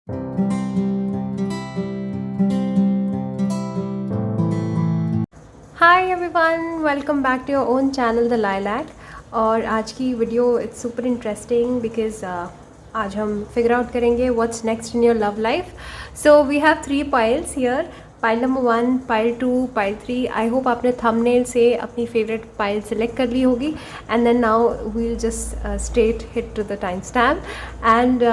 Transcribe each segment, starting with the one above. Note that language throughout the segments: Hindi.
Hi everyone, welcome back to your own channel the lilac. और आज की video it's super interesting because आज हम फिगर आउट करेंगे what's next in your love life. So we have 3 piles here, pile number 1, pile 2, pile 3। I hope आपने थंबनेल से अपनी फेवरेट पाइल सेलेक्ट कर ली होगी। And then now we'll just straight hit to the time stamp. एंड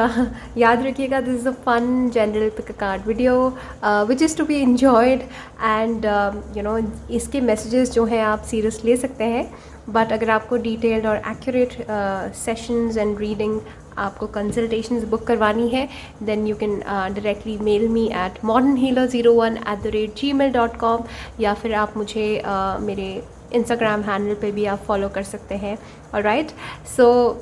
याद रखिएगा, this is a fun general pick a card video which is to be enjoyed. And you know, इसके मैसेजेस जो हैं आप सीरियस ले सकते हैं, बट अगर आपको डिटेल्ड और एक्यूरेट सेशंस एंड रीडिंग, आपको कंसल्टेशंस बुक करवानी है, then you can directly mail me at modernhealer01@gmail.com, या फिर आप मुझे मेरे इंस्टाग्राम हैंडल पे भी आप फॉलो कर सकते हैं। Alright, so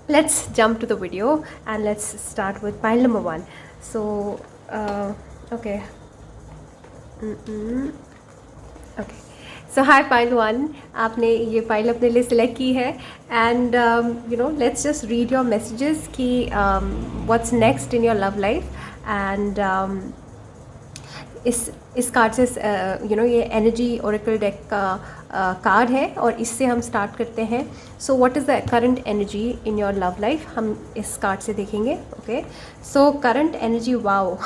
let's jump to the video and let's start with pile number 1. So okay. Okay, so hi pile 1, आपने ये पाइल अपने लिए सिलेक्ट की है। And you know, let's just read your messages कि what's next in your love life. And इस कार्ड से यू नो, ये एनर्जी ओरेकल डेक का कार्ड है और इससे हम स्टार्ट करते हैं। So what is the current energy in your love life, हम इस कार्ड से देखेंगे। Okay, so current energy, wow,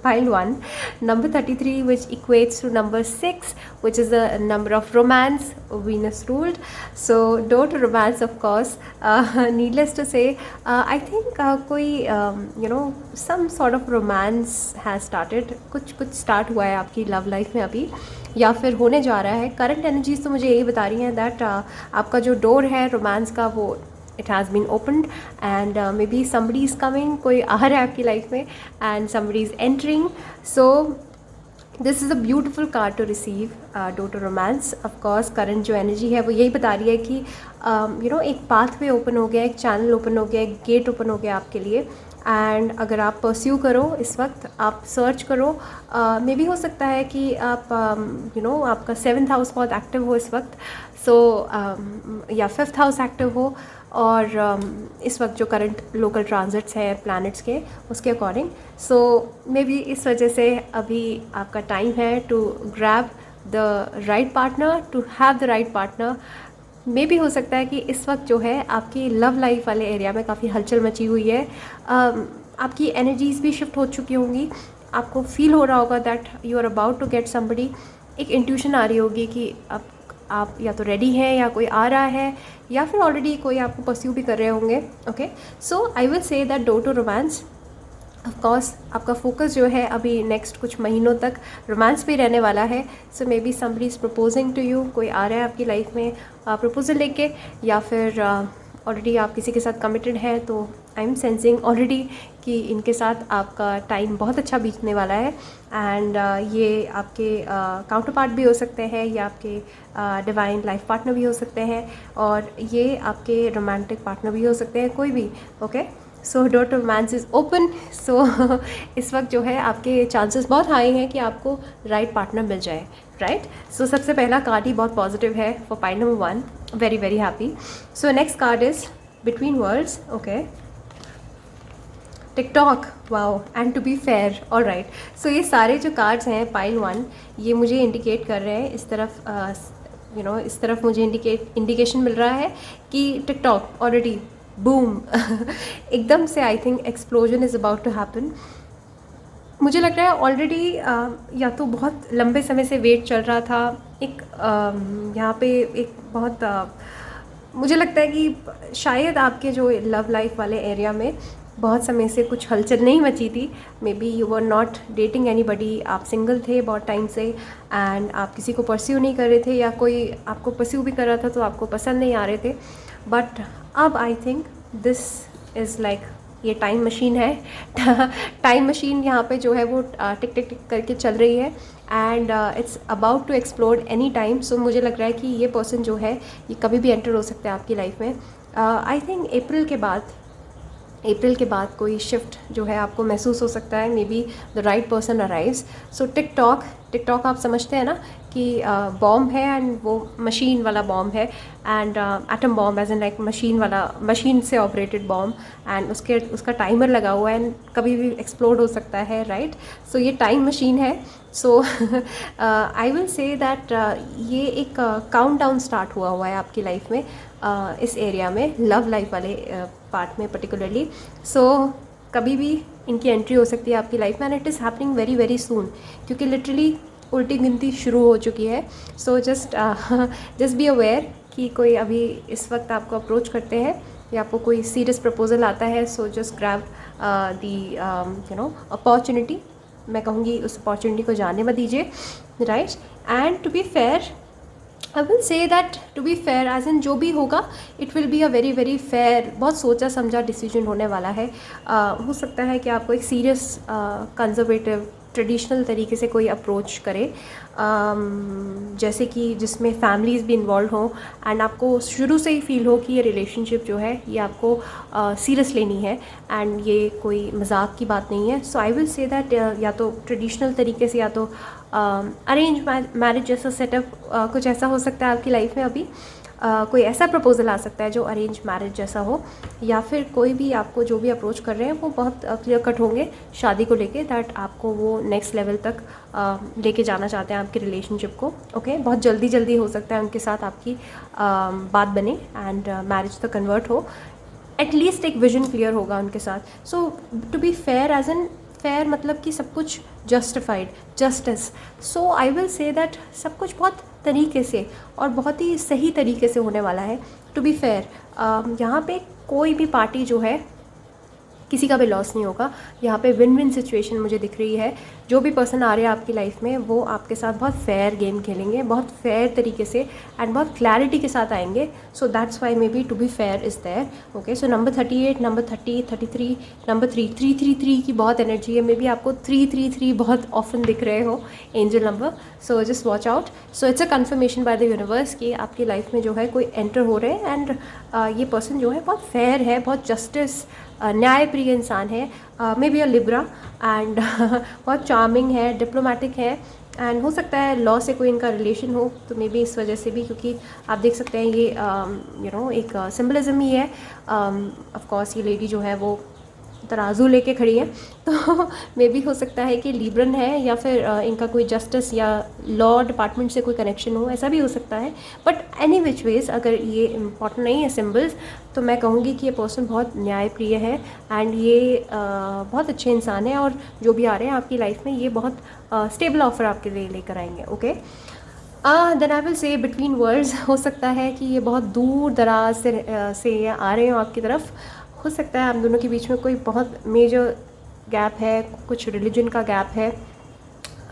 pile 1, number 33 which equates to number 6 which is the number of romance, Venus ruled. So door to romance, of course, needless to say I think कोई you know some sort of romance has started, कुछ स्टार्ट हुआ है आपकी लव लाइफ में अभी, या फिर होने जा रहा है। करंट एनर्जीज तो मुझे यही बता रही हैं दैट आपका जो डोर है रोमांस का, वो it has been opened and maybe somebody is coming, कोई आ रहा है आपकी लाइफ में and somebody is entering. So this is a beautiful card to receive, door to romance. Of course current जो एनर्जी है वो यही बता रही है कि यू नो, एक पाथवे ओपन हो गया, एक चैनल ओपन हो गया, एक गेट ओपन हो गया आपके लिए। एंड अगर आप परस्यू करो इस वक्त, आप सर्च करो, मे बी हो सकता है कि आप यू नो, आपका 7th हाउस बहुत एक्टिव हो इस वक्त, सो या 5th हाउस एक्टिव हो, और इस वक्त जो करंट लोकल ट्रांजिट्स हैं प्लैनेट्स के, उसके अकॉर्डिंग, सो मे बी इस वजह से अभी आपका टाइम है to grab the right partner, to have the right partner. मे भी हो सकता है कि इस वक्त जो है आपकी लव लाइफ वाले एरिया में काफ़ी हलचल मची हुई है, आपकी एनर्जीज़ भी शिफ्ट हो चुकी होंगी, आपको फील हो रहा होगा that you are about to get somebody, एक इंट्यूशन आ रही होगी कि आप या तो रेडी हैं या कोई आ रहा है, या फिर ऑलरेडी कोई आपको परस्यू भी कर रहे होंगे। Okay, so I will say that door to romance, of course आपका फोकस जो है अभी नेक्स्ट कुछ महीनों तक रोमांस पे रहने वाला है। So maybe somebody is proposing to you, कोई आ रहा है आपकी लाइफ में प्रपोजल लेके, या फिर ऑलरेडी आप किसी के साथ कमिटेड हैं, तो आई एम सेंसिंग ऑलरेडी कि इनके साथ आपका टाइम बहुत अच्छा बीतने वाला है। एंड ये आपके काउंटर पार्ट भी हो सकते हैं, या आपके डिवाइन लाइफ पार्टनर भी हो सकते हैं, और ये आपके रोमांटिक पार्टनर भी हो सकते हैं, कोई भी। Okay, so door to romance is open. So इस वक्त जो है आपके चांसेस बहुत हाई हैं कि आपको राइट पार्टनर मिल जाए। राइट, सो सबसे पहला कार्ड ही बहुत पॉजिटिव है for pile number 1, very very happy. So next card is between worlds. Okay, TikTok, wow, and to be fair. All right, so ये सारे जो कार्ड्स हैं पाइल 1, ये मुझे इंडिकेट कर रहे हैं इस तरफ, यू नो, इस तरफ मुझे इंडिकेशन मिल रहा है कि टिकटॉक ऑलरेडी बूम एकदम से I think explosion is about to happen. मुझे लग रहा है ऑलरेडी या तो बहुत लंबे समय से वेट चल रहा था, एक यहाँ पे एक बहुत मुझे लगता है कि शायद आपके जो लव लाइफ वाले एरिया में बहुत समय से कुछ हलचल नहीं मची थी। May be you were not dating anybody, आप सिंगल थे बहुत टाइम से, एंड आप किसी को परस्यू नहीं कर रहे थे, या कोई आपको परस्यू भी कर रहा था तो आपको पसंद नहीं आ रहे थे। बट अब I think this is like, ये टाइम मशीन है टाइम मशीन यहाँ पे जो है वो टिक टिक टिक करके चल रही है, and it's about to explore any time. So मुझे लग रहा है कि ये पर्सन जो है ये कभी भी एंटर हो सकता है आपकी लाइफ में। आई थिंक अप्रैल के बाद अप्रैल के बाद कोई शिफ्ट जो है आपको महसूस हो सकता है, may be the right person arrives. So TikTok आप समझते हैं ना कि बॉम्ब है, एंड वो मशीन वाला बॉम्ब है, and atom bomb as an like machine से ऑपरेटेड बॉम्ब, एंड उसका टाइमर लगा हुआ है, एंड कभी भी एक्सप्लोड हो सकता है, राइट। सो ये टाइम मशीन है। सो आई विल से दैट ये एक काउंटडाउन स्टार्ट हुआ है आपकी लाइफ में, इस एरिया में, लव लाइफ वाले पार्ट में पर्टिकुलरली। सो कभी भी इनकी एंट्री हो सकती है आपकी लाइफ में, and it is happening very very soon, क्योंकि लिटरली उल्टी गिनती शुरू हो चुकी है। सो जस्ट बी अवेयर कि कोई अभी इस वक्त आपको अप्रोच करते हैं या आपको कोई सीरियस प्रपोजल आता है। So just grab the opportunity, मैं कहूँगी उस अपॉर्चुनिटी को जाने मत दीजिए, right. And to be fair, I will say that to be fair as in जो भी होगा it will be a very very fair, बहुत सोचा समझा डिसीजन होने वाला है। हो सकता है कि आपको एक सीरियस कंजर्वेटिव ट्रेडिशनल तरीके से कोई अप्रोच करे, जैसे कि जिसमें फैमिलीज़ भी इन्वॉल्व हों, एंड आपको शुरू से ही फील हो कि ये रिलेशनशिप जो है ये आपको सीरियस लेनी है, एंड ये कोई मजाक की बात नहीं है। सो आई विल से दैट या तो ट्रेडिशनल तरीके से या तो अरेंज मैरिज जैसा सेटअप कुछ ऐसा हो सकता है आपकी लाइफ में अभी। कोई ऐसा प्रपोजल आ सकता है जो अरेंज मैरिज जैसा हो, या फिर कोई भी आपको जो भी अप्रोच कर रहे हैं वो बहुत क्लियर कट होंगे शादी को लेके, दैट आपको वो नेक्स्ट लेवल तक लेके जाना चाहते हैं आपकी रिलेशनशिप को। ओके, बहुत जल्दी जल्दी हो सकता है उनके साथ आपकी बात बने एंड मैरिज तक कन्वर्ट हो, एटलीस्ट एक विजन क्लियर होगा उनके साथ। So to be fair as an fair मतलब कि सब कुछ justified, justice. So I will say that सब कुछ बहुत तरीके से और बहुत ही सही तरीके से होने वाला है। टू बी फेयर, यहाँ पे कोई भी पार्टी जो है किसी का भी लॉस नहीं होगा। यहाँ पे विन विन सिचुएशन मुझे दिख रही है। जो भी पर्सन आ रहे हैं आपकी लाइफ में वो आपके साथ बहुत फेयर गेम खेलेंगे, बहुत फेयर तरीके से एंड बहुत क्लैरिटी के साथ आएंगे। So that's why maybe to be fair is there. Okay, so number 38, number 30, 33, number 3 की बहुत एनर्जी है। मे बी आपको 333 बहुत ऑफन दिख रहे हो angel number. So just watch out. So it's a conformation by the universe कि आपकी लाइफ में जो है कोई एंटर हो रहे हैं, एंड ये पर्सन जो है बहुत फेयर है, बहुत जस्टिस न्यायप्रिय इंसान है, may be a Libra, and बहुत चार्मिंग है, डिप्लोमेटिक है, एंड हो सकता है लॉ से कोई इनका रिलेशन हो, तो मे बी इस वजह से भी, क्योंकि आप देख सकते हैं ये एक सिम्बलिज्म ही है। ऑफ कोर्स ये लेडी जो है वो तराजू लेके खड़ी है, तो मे बी हो सकता है कि लिब्रन है, या फिर इनका कोई जस्टिस या लॉ डिपार्टमेंट से कोई कनेक्शन हो, ऐसा भी हो सकता है। बट एनी विच वेज अगर ये इम्पॉर्टेंट नहीं है सिम्बल्स, तो मैं कहूँगी कि ये पर्सन बहुत न्यायप्रिय है, एंड ये बहुत अच्छे इंसान है, और जो भी आ रहे हैं आपकी लाइफ में ये बहुत स्टेबल ऑफर आपके लिए लेकर आएंगे। Okay, then I will say between worlds, हो सकता है कि ये बहुत दूर दराज से आ रहे हो आपकी तरफ। हो सकता है आप दोनों के बीच में कोई बहुत मेजर गैप है, कुछ रिलीजन का गैप है,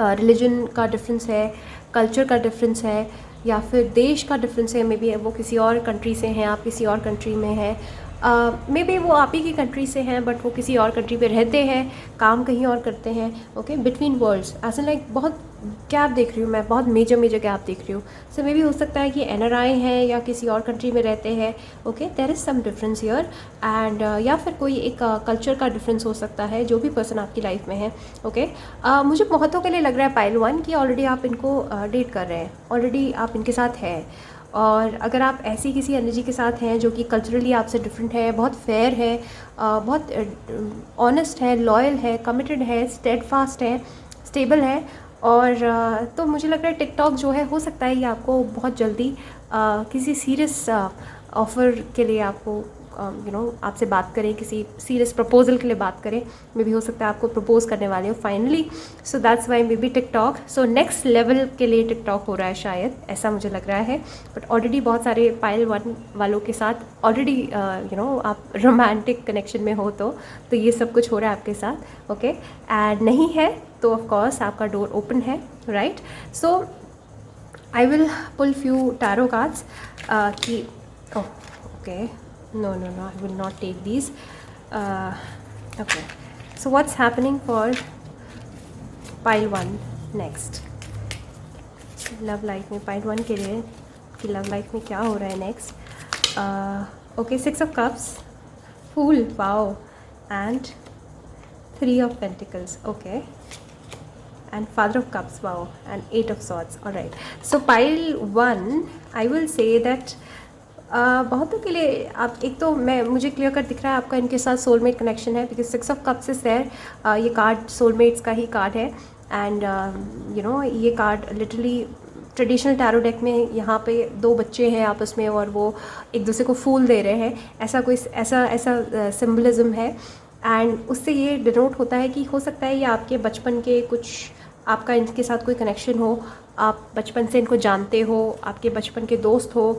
रिलीजन का डिफरेंस है, कल्चर का डिफरेंस है, या फिर देश का डिफरेंस है। मे बी वो किसी और कंट्री से हैं, आप किसी और कंट्री में हैं, मे बी वो आप ही की कंट्री से हैं बट वो किसी और कंट्री पे रहते हैं, काम कहीं और करते हैं। Okay, between worlds as like बहुत गैप देख रही हूँ मैं, बहुत मेजर गैप देख रही हूँ। सो मे बी हो सकता है कि NRI हैं या किसी और कंट्री में रहते हैं। Okay, there is some difference here, and या फिर कोई एक कल्चर का डिफरेंस हो सकता है जो भी पर्सन आपकी लाइफ में है। ओके, मुझे बहुतों के लिए लग रहा है पाइल 1 कि ऑलरेडी आप इनको डेट कर रहे हैं, ऑलरेडी आप इनके साथ हैं। और अगर आप ऐसी किसी एनर्जी के साथ हैं जो कि कल्चरली आपसे डिफरेंट है, बहुत फेयर है, बहुत ऑनेस्ट है, लॉयल है, कमिटेड है, स्टेडफास्ट है, स्टेबल है, और तो मुझे लग रहा है टिकटॉक जो है हो सकता है ये आपको बहुत जल्दी किसी सीरियस ऑफ़र के लिए आपको आपसे बात करें, किसी सीरियस प्रपोजल के लिए बात करें। मे भी हो सकता है आपको प्रपोज करने वाले हो finally. So that's why may be TikTok, so next level के लिए टिकटॉक हो रहा है शायद, ऐसा मुझे लग रहा है। बट ऑलरेडी बहुत सारे पाइल 1 वालों के साथ ऑलरेडी आप रोमांटिक कनेक्शन में हो, तो ये सब कुछ हो रहा है आपके साथ। ओके, एंड नहीं है तो ऑफकोर्स आपका डोर ओपन है, right. So I will pull few tarot cards कि okay, no, I will not take these. Okay, so what's happening for pile 1 next? Love life में pile 1 के लिए कि लव लाइफ में क्या हो रहा है next. Okay, 6 of cups, fool, wow, and 3 of Pentacles. Okay. And Father of Cups, wow, and 8 of Swords. All right. So pile 1, I will say that बहुतों के लिए आप एक तो मुझे क्लियर कर दिख रहा है आपका इनके साथ सोलमेट कनेक्शन है, because 6 of cups is there. ये कार्ड सोलमेट्स का ही कार्ड है. एंड ये card literally traditional tarot deck में यहाँ पे 2 बच्चे हैं आपस में और वो एक दूसरे को फूल दे रहे हैं, ऐसा कोई ऐसा सिम्बलिज्म है. एंड उससे ये डिनोट होता है कि हो सकता है ये आपके बचपन के कुछ, आपका इनके साथ कोई कनेक्शन हो, आप बचपन से इनको जानते हो, आपके बचपन के दोस्त हो,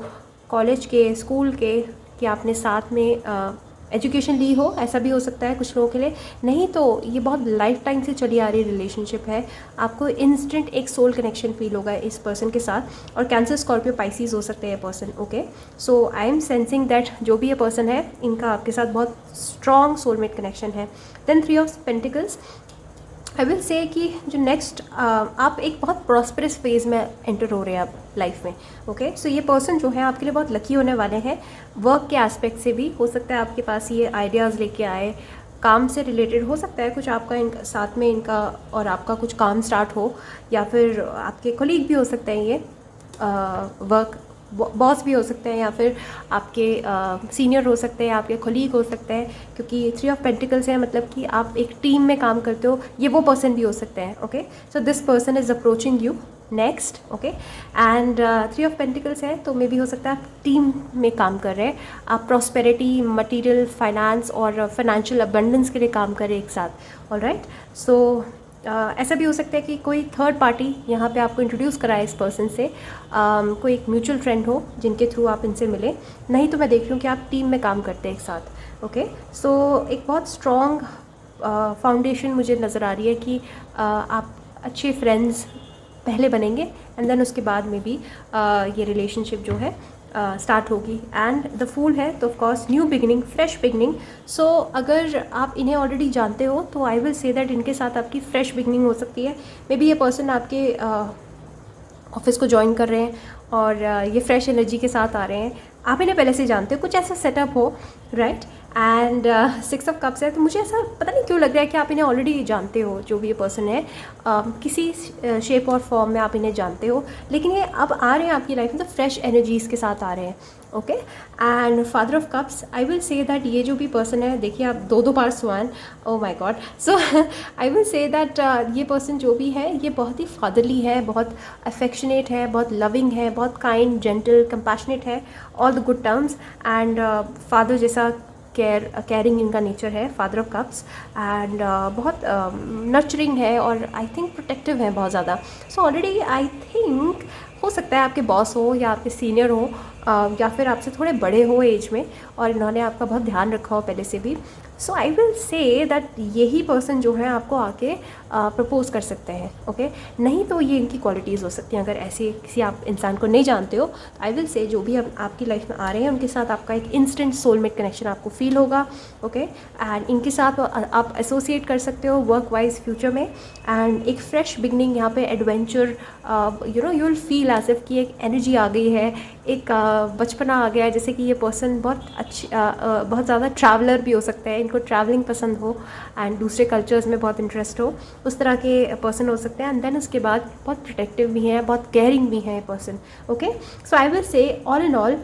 कॉलेज के, स्कूल के, कि आपने साथ में एजुकेशन ली हो, ऐसा भी हो सकता है कुछ लोगों के लिए. नहीं तो ये बहुत लाइफ टाइम से चली आ रही रिलेशनशिप है. आपको इंस्टेंट एक सोल कनेक्शन फील होगा इस पर्सन के साथ. और कैंसर, स्कॉर्पियो, पाइसिस हो सकते हैं ये person. Okay, so I am sensing that जो भी ये पर्सन है इनका आपके साथ बहुत स्ट्रॉन्ग सोलमेट कनेक्शन है. Then 3 of pentacles, I will say कि जो नेक्स्ट आप एक बहुत प्रॉस्परस फेज़ में एंटर हो रहे हैं आप लाइफ में. ओके, सो ये पर्सन जो है आपके लिए बहुत लकी होने वाले हैं. वर्क के एस्पेक्ट से भी हो सकता है आपके पास ये आइडियाज़ लेके आए, काम से रिलेटेड हो सकता है कुछ आपका इनका साथ में इनका और आपका कुछ काम स्टार्ट हो, या फिर आपके कोलीग भी हो सकते हैं ये, वर्क बॉस भी हो सकते हैं, या फिर आपके सीनियर हो सकते हैं, आपके कोलीग हो सकते हैं, क्योंकि 3 ऑफ पेंटिकल्स है मतलब कि आप एक टीम में काम करते हो. ये वो पर्सन भी हो सकते हैं. Okay, so this person is approaching you next. Okay, and 3 of pentacles है तो मे भी हो सकता है आप टीम में काम कर रहे हैं, आप प्रॉस्पेरिटी, मटेरियल, फाइनेंस और फाइनेंशियल अबंडेंस के लिए काम कर रहे हैं एक साथ. ऑल राइट, सो ऐसा भी हो सकता है कि कोई थर्ड पार्टी यहाँ पे आपको इंट्रोड्यूस कराए इस पर्सन से, कोई एक म्यूचुअल फ्रेंड हो जिनके थ्रू आप इनसे मिले. नहीं तो मैं देख रही हूँ कि आप टीम में काम करते हैं एक साथ. ओके, सो एक बहुत स्ट्रॉन्ग फाउंडेशन मुझे नज़र आ रही है कि आप अच्छे फ्रेंड्स पहले बनेंगे एंड देन उसके बाद में भी ये रिलेशनशिप जो है स्टार्ट होगी. एंड द फूल है तो of course new beginning, fresh beginning. So अगर आप इन्हें ऑलरेडी जानते हो तो आई विल से दैट इनके साथ आपकी फ्रेश बिगिनिंग हो सकती है. मे बी ये पर्सन आपके ऑफिस को ज्वाइन कर रहे हैं और ये फ्रेश एनर्जी के साथ आ रहे हैं. आप इन्हें पहले से जानते हो, कुछ ऐसा सेटअप हो, राइट. एंड 6 ऑफ कप्स है तो मुझे ऐसा पता नहीं क्यों लग रहा है कि आप इन्हें ऑलरेडी जानते हो, जो भी ये पर्सन है किसी शेप और फॉर्म में आप इन्हें जानते हो, लेकिन ये अब आ रहे हैं आपकी लाइफ में तो फ्रेश एनर्जीज़ के साथ आ रहे हैं. Okay, and father of cups, I will say that ये जो भी पर्सन है, देखिए आप 2 बार swan, oh my god. So I will say that ये पर्सन जो भी है ये बहुत ही फादरली है, बहुत अफेक्शनेट है, बहुत लविंग है, बहुत काइंड, जेंटल, कंपैशनेट है, all the good terms. And father जैसा केयरिंग इनका नेचर है, फादर ऑफ कप्स. एंड बहुत नर्चरिंग है और आई थिंक प्रोटेक्टिव है बहुत ज़्यादा. सो ऑलरेडी आई थिंक हो सकता है आपके बॉस हो या आपके सीनियर हो या फिर आपसे थोड़े बड़े हो एज में और इन्होंने आपका बहुत ध्यान रखा हो पहले से भी. सो आई विल से दैट यही पर्सन जो है आपको आके प्रपोज कर सकते हैं. ओके, नहीं तो ये इनकी क्वालिटीज़ हो सकती हैं. अगर ऐसे किसी आप इंसान को नहीं जानते हो तो आई विल से जो भी आपकी लाइफ में आ रहे हैं उनके साथ आपका एक इंस्टेंट सोलमेट कनेक्शन आपको फील होगा. ओके, एंड इनके साथ आप एसोसिएट कर सकते हो वर्क वाइज फ्यूचर में. एंड एक फ्रेश बिगनिंग यहाँ पे adventure, you will feel as if कि एक एनर्जी आ गई है, एक बचपना आ गया है. जैसे कि ये पर्सन बहुत ज़्यादा ट्रैवलर भी हो सकता है, इनको ट्रैवलिंग पसंद हो एंड दूसरे कल्चर्स में बहुत इंटरेस्ट हो, उस तरह के पर्सन हो सकते हैं. एंड देन उसके बाद बहुत प्रोटेक्टिव भी हैं, बहुत केयरिंग भी हैं person. Okay, so I will से ऑल इन ऑल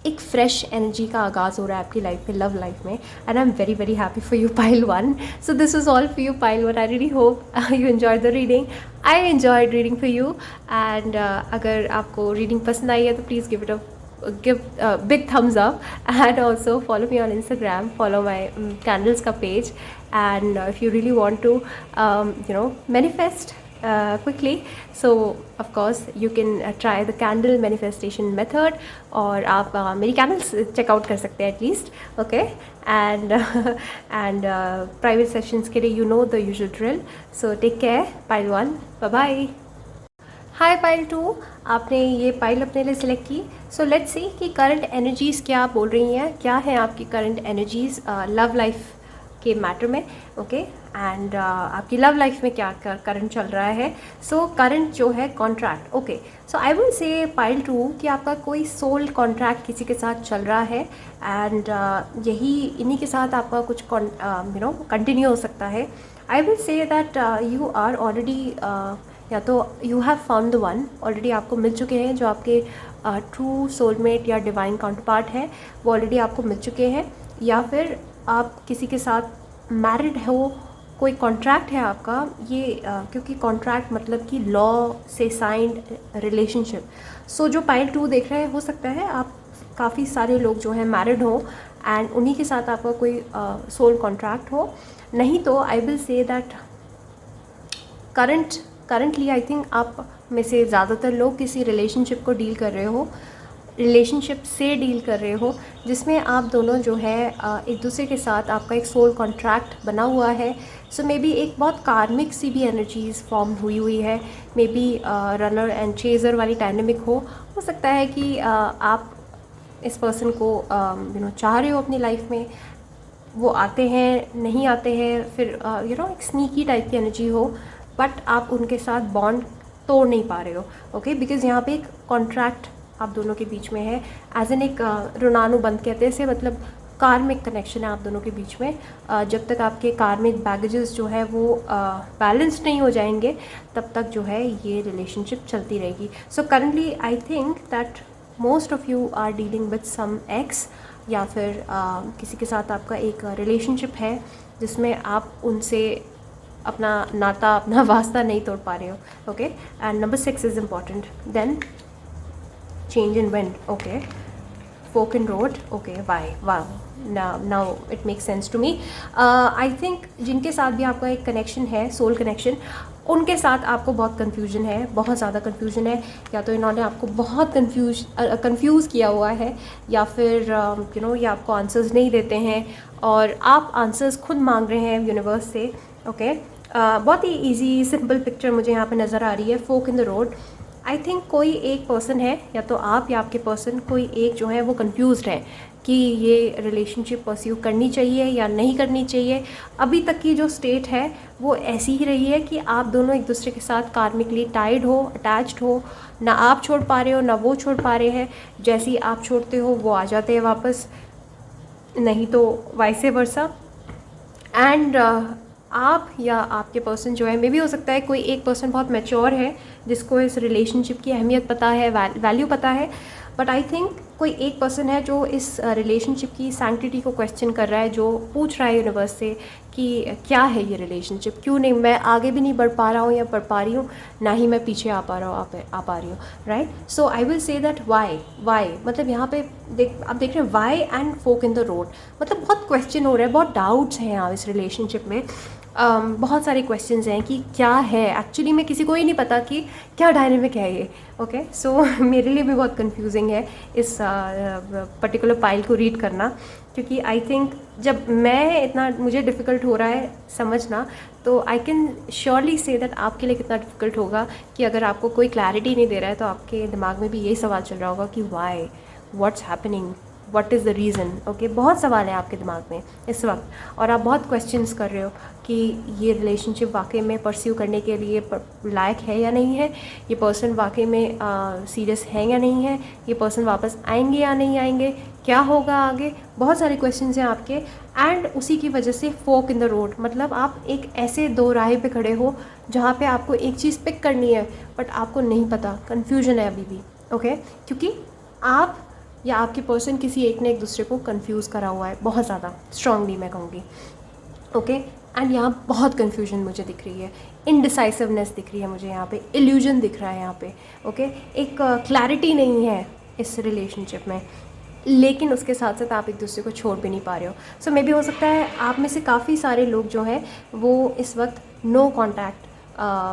एक फ्रेश एनर्जी का आगाज़ हो रहा है आपकी लाइफ में, लव लाइफ में. And I am very very happy for you pile 1. So this is all for you pile 1. I really hope you enjoy the reading. I enjoyed reading for you. And अगर आपको रीडिंग पसंद आई है तो please give a big thumbs up, and also follow me on Instagram, follow my candles ka page. And if you really want to manifest quickly, so of course you can try the candle manifestation method, और आप मेरी candles check out कर सकते हैं at least. Okay, and private sessions के लिए you know the usual drill. So take care, pile 1. bye bye. Hi pile 2, आपने ये पाइल अपने लिए सिलेक्ट की. सो लेट्स सी कि करंट एनर्जीज़ क्या बोल रही हैं, क्या है आपकी करंट एनर्जीज़ लव लाइफ के मैटर में. ओके, एंड आपकी लव लाइफ में क्या करंट चल रहा है. सो करंट जो है contract. Okay, so I will से पाइल 2 कि आपका कोई सोल कॉन्ट्रैक्ट किसी के साथ चल रहा है एंड यही इन्हीं के साथ आपका कुछ कंटिन्यू हो सकता है. I will say that you are already या तो you have found the one, already आपको मिल चुके हैं जो आपके ट्रू सोलमेट या डिवाइन काउंटरपार्ट है, वो ऑलरेडी आपको मिल चुके हैं. या फिर आप किसी के साथ मैरिड हो, कोई कॉन्ट्रैक्ट है आपका ये क्योंकि कॉन्ट्रैक्ट मतलब कि लॉ से साइंड रिलेशनशिप. सो जो पाइल 2 देख रहे हैं, हो सकता है आप काफ़ी सारे लोग जो हैं मैरिड हो एंड उन्हीं के साथ आपका कोई सोल कॉन्ट्रैक्ट हो. नहीं तो आई will say that currently I think आप में से ज़्यादातर लोग किसी रिलेशनशिप को डील कर रहे हो, रिलेशनशिप से डील कर रहे हो जिसमें आप दोनों जो है एक दूसरे के साथ आपका एक सोल कॉन्ट्रैक्ट बना हुआ है. सो मे बी एक बहुत कार्मिक सी भी एनर्जीज फॉर्म हुई है. May be runner and chaser वाली डायनेमिक हो सकता है कि आप इस पर्सन को चाह रहे हो अपनी लाइफ में, वो आते हैं नहीं आते हैं, फिर एक स्नीकी टाइप की एनर्जी हो, बट आप उनके साथ बॉन्ड तोड़ नहीं पा रहे हो. ओके, बिकॉज यहाँ पे एक कॉन्ट्रैक्ट आप दोनों के बीच में है, एज एन एक ऋणानुबंध कहते हैं, से मतलब कार्मिक कनेक्शन है आप दोनों के बीच में. जब तक आपके कार्मिक बैगेजेस जो है वो बैलेंस नहीं हो जाएंगे तब तक जो है ये रिलेशनशिप चलती रहेगी. So currently I think that most of you are dealing with some ex, या फिर किसी के साथ आपका एक रिलेशनशिप है जिसमें आप उनसे अपना नाता, अपना वास्ता नहीं तोड़ पा रहे हो. Okay, and number 6 is important. Then change in wind. Okay, fork in road. Okay, why? Wow, now it makes sense to me. I think जिनके साथ भी आपका एक कनेक्शन है, सोल कनेक्शन, उनके साथ आपको बहुत कन्फ्यूजन है, बहुत ज़्यादा कन्फ्यूजन है. या तो इन्होंने आपको बहुत कंफ्यूज किया हुआ है, या फिर ये आपको आंसर्स नहीं देते हैं और आप आंसर्स खुद मांग रहे हैं यूनिवर्स से. ओके, बहुत ही ईजी सिंपल पिक्चर मुझे यहाँ पे नज़र आ रही है. Fork in the road. I think कोई एक पर्सन है, या तो आप या आपके पर्सन, कोई एक जो है वो कंफ्यूज्ड है कि ये रिलेशनशिप परस्यू करनी चाहिए या नहीं करनी चाहिए. अभी तक की जो स्टेट है वो ऐसी ही रही है कि आप दोनों एक दूसरे के साथ कार्मिकली टाइड हो, अटैच्ड हो. ना आप छोड़ पा रहे हो ना वो छोड़ पा रहे हैं. जैसे ही आप छोड़ते हो वो आ जाते हैं वापस, नहीं तो वाइसे वर्सा. एंड आप या आपके पर्सन जो है, मे भी हो सकता है कोई एक पर्सन बहुत मैच्योर है जिसको इस रिलेशनशिप की अहमियत पता है, वैल्यू पता है. बट आई थिंक कोई एक पर्सन है जो इस रिलेशनशिप की सैंक्टिटी को क्वेश्चन कर रहा है, जो पूछ रहा है यूनिवर्स से कि क्या है ये रिलेशनशिप, क्यों नहीं मैं आगे भी नहीं बढ़ पा रहा हूँ या बढ़ पा रही हूँ, ना ही मैं पीछे आ पा रही हूँ. Right, so I will say that why मतलब यहाँ पे आप देख रहे हैं why and fork in the road. मतलब बहुत क्वेश्चन हो रहा है, बहुत डाउट्स हैं यहाँ इस रिलेशनशिप में. बहुत सारे क्वेश्चंस हैं कि क्या है एक्चुअली में, किसी को ही नहीं पता कि क्या डायनेमिक है ये. ओके, सो मेरे लिए भी बहुत कंफ्यूजिंग है इस पर्टिकुलर पाइल को रीड करना, क्योंकि आई थिंक जब मैं इतना मुझे डिफ़िकल्ट हो रहा है समझना, तो I can surely say that आपके लिए कितना डिफ़िकल्ट होगा कि अगर आपको कोई क्लैरिटी नहीं दे रहा है तो आपके दिमाग में भी यही सवाल चल रहा होगा कि why, what's happening, what is the reason. Okay, बहुत सवाल है आपके दिमाग में इस वक्त, और आप बहुत क्वेश्चंस कर रहे हो कि ये रिलेशनशिप वाकई में परस्यू करने के लिए लायक है या नहीं है, ये पर्सन वाकई में सीरियस है या नहीं है, ये पर्सन वापस आएंगे या नहीं आएंगे, क्या होगा आगे. बहुत सारे क्वेश्चंस हैं आपके. एंड उसी की वजह से फोक इन द रोड, मतलब आप एक ऐसे दो राह पे खड़े हो जहाँ पे आपको एक चीज़ पिक करनी है बट आपको नहीं पता, कन्फ्यूजन है अभी भी. ओके, क्योंकि आप या आपके पर्सन किसी एक ने एक दूसरे को कंफ्यूज करा हुआ है बहुत ज़्यादा स्ट्रांगली, मैं कहूँगी. ओके, एंड यहाँ बहुत कन्फ्यूजन मुझे दिख रही है, इनडिसाइसिवनेस दिख रही है मुझे यहाँ पे, इल्यूजन दिख रहा है यहाँ पे. ओके, एक क्लैरिटी नहीं है इस रिलेशनशिप में, लेकिन उसके साथ साथ आप एक दूसरे को छोड़ भी नहीं पा रहे हो. सो मे बी हो सकता है आप में से काफ़ी सारे लोग जो हैं वो इस वक्त नो कॉन्टैक्ट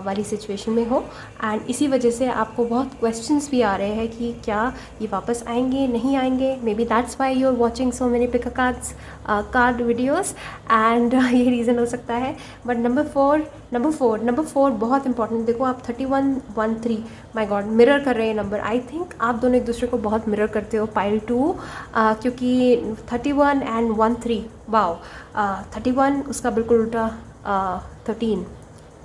वाली सिचुएशन में हो, एंड इसी वजह से आपको बहुत क्वेश्चंस भी आ रहे हैं कि क्या ये वापस आएंगे नहीं आएंगे. Maybe that's why you are watching so many pick card videos, and ये रीज़न हो सकता है. बट नंबर फोर बहुत इंपॉर्टेंट. देखो आप 3113, माई गॉड, मिरर कर रहे हैं नंबर. आई थिंक आप दोनों एक दूसरे को बहुत मिरर करते हो पाइल 2, क्योंकि 31 एंड 13, वाओ, 31 उसका बिल्कुल उल्टा 13,